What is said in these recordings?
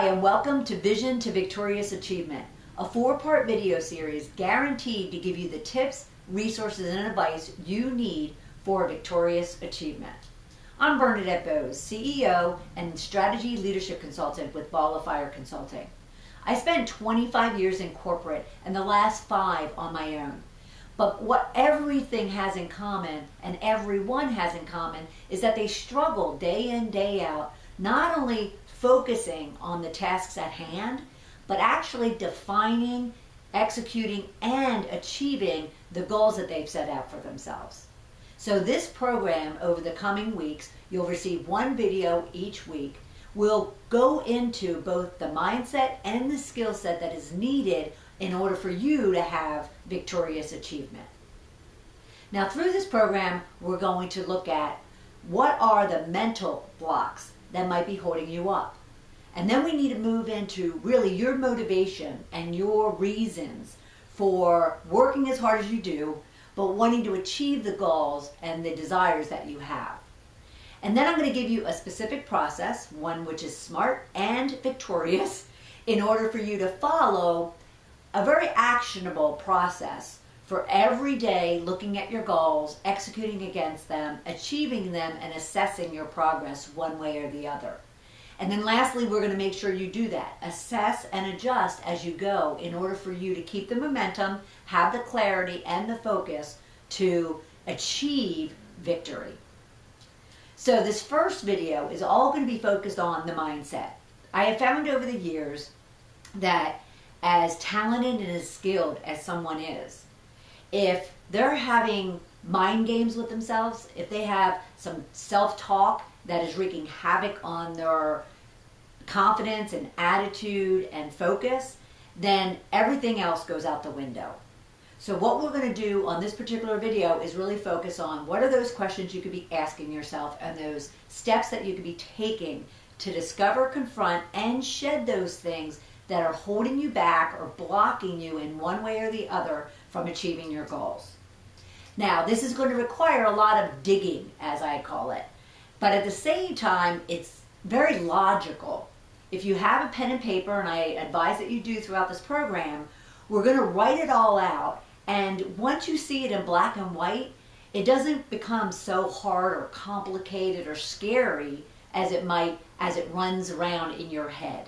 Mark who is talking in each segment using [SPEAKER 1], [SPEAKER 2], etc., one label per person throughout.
[SPEAKER 1] Hi, and welcome to Vision to Victorious Achievement, a 4-part video series guaranteed to give you the tips, resources, and advice you need for victorious achievement. I'm Bernadette Boas, CEO and Strategy Leadership Consultant with Ball of Fire Consulting. I spent 25 years in corporate and the last 5 on my own. But what everything has in common, and everyone has in common, is that they struggle day in, day out, not only focusing on the tasks at hand, but actually defining, executing, and achieving the goals that they've set out for themselves. So this program, over the coming weeks, you'll receive 1 video each week. We'll go into both the mindset and the skill set that is needed in order for you to have victorious achievement. Now, through this program, we're going to look at what are the mental blocks that might be holding you up. And then we need to move into really your motivation and your reasons for working as hard as you do, but wanting to achieve the goals and the desires that you have. And then I'm going to give you a specific process, one which is smart and victorious, in order for you to follow a very actionable process for every day looking at your goals, executing against them, achieving them, and assessing your progress one way or the other. And then lastly, we're going to make sure you do that. Assess and adjust as you go in order for you to keep the momentum, have the clarity and the focus to achieve victory. So this first video is all going to be focused on the mindset. I have found over the years that as talented and as skilled as someone is, if they're having mind games with themselves, if they have some self-talk that is wreaking havoc on their confidence and attitude and focus, then everything else goes out the window. So what we're going to do on this particular video is really focus on what are those questions you could be asking yourself and those steps that you could be taking to discover, confront, and shed those things that are holding you back or blocking you in one way or the other from achieving your goals. Now, this is going to require a lot of digging, as I call it, but at the same time, it's very logical. If you have a pen and paper, and I advise that you do throughout this program, we're going to write it all out, and once you see it in black and white, it doesn't become so hard or complicated or scary as it might as it runs around in your head.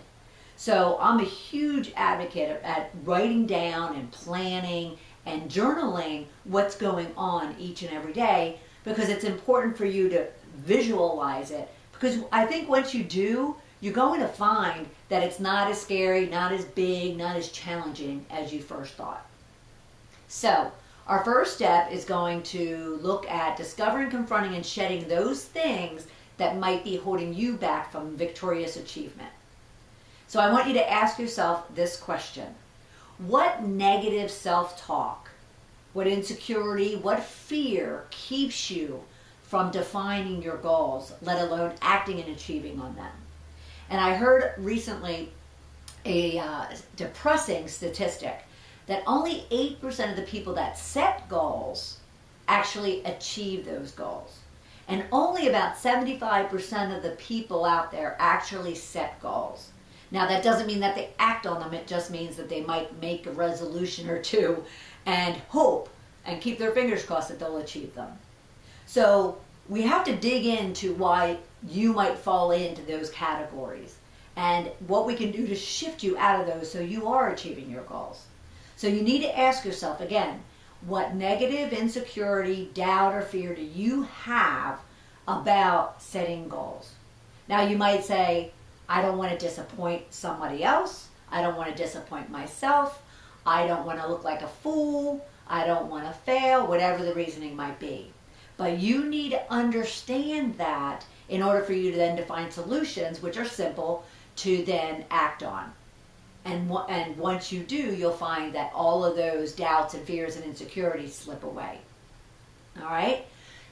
[SPEAKER 1] So I'm a huge advocate at writing down and planning and journaling what's going on each and every day, because it's important for you to visualize it, because I think once you do, you're going to find that it's not as scary, not as big, not as challenging as you first thought. So our first step is going to look at discovering, confronting, and shedding those things that might be holding you back from victorious achievement. So I want you to ask yourself this question. What negative self-talk, what insecurity, what fear keeps you from defining your goals, let alone acting and achieving on them? And I heard recently a depressing statistic that only 8% of the people that set goals actually achieve those goals. And only about 75% of the people out there actually set goals. Now, that doesn't mean that they act on them. It just means that they might make a resolution or two and hope and keep their fingers crossed that they'll achieve them. So we have to dig into why you might fall into those categories and what we can do to shift you out of those so you are achieving your goals. So you need to ask yourself, again, what negative insecurity, doubt, or fear do you have about setting goals? Now, you might say, I don't want to disappoint somebody else. I don't want to disappoint myself. I don't want to look like a fool. I don't want to fail, whatever the reasoning might be. But you need to understand that in order for you to then define solutions, which are simple, to then act on. And once you do, you'll find that all of those doubts and fears and insecurities slip away. All right?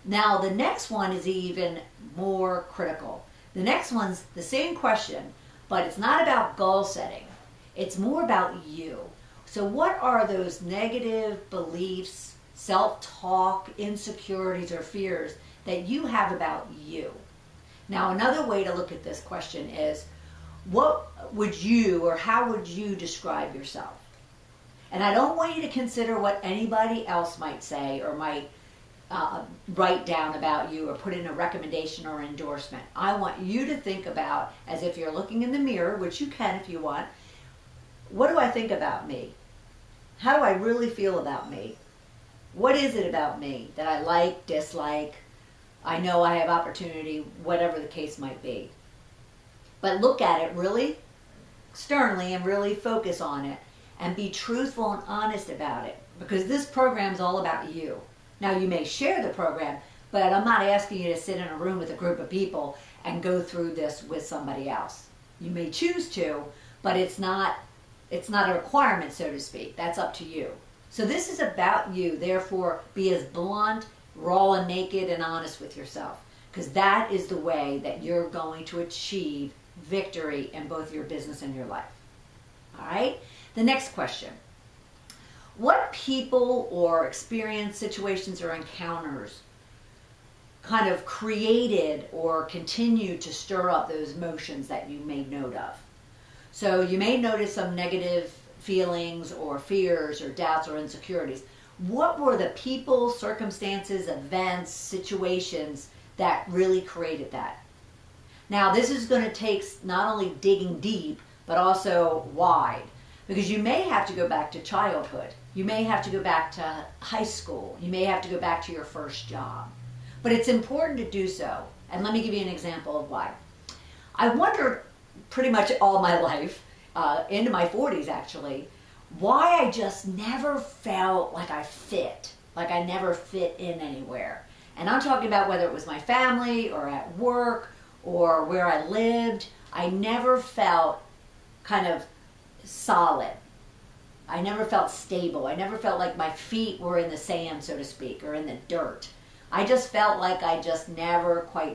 [SPEAKER 1] Now, the next one is even more critical. The next one's the same question, but it's not about goal setting. It's more about you. So what are those negative beliefs, self-talk, insecurities, or fears that you have about you? Now, another way to look at this question is, what would you, or how would you describe yourself? And I don't want you to consider what anybody else might say or might write down about you or put in a recommendation or endorsement. I want you to think about, as if you're looking in the mirror, which you can if you want, what do I think about me? How do I really feel about me? What is it about me that I like, dislike? I know I have opportunity, whatever the case might be. But look at it really sternly and really focus on it and be truthful and honest about it, because this program is all about you. Now, you may share the program, but I'm not asking you to sit in a room with a group of people and go through this with somebody else. You may choose to, but it's not a requirement, so to speak. That's up to you. So this is about you. Therefore, be as blunt, raw, and naked and honest with yourself, because that is the way that you're going to achieve victory in both your business and your life. All right? The next question. What people or experience, situations, or encounters kind of created or continue to stir up those emotions that you made note of? So you may notice some negative feelings or fears or doubts or insecurities. What were the people, circumstances, events, situations that really created that? Now, this is going to take not only digging deep, but also wide, because you may have to go back to childhood. You may have to go back to high school. You may have to go back to your first job. But it's important to do so. And let me give you an example of why. I wondered pretty much all my life, into my 40s actually, why I just never felt like I fit, like I never fit in anywhere. And I'm talking about whether it was my family or at work or where I lived. I never felt kind of solid. I never felt stable. I never felt like my feet were in the sand, so to speak, or in the dirt. I just felt like I just never quite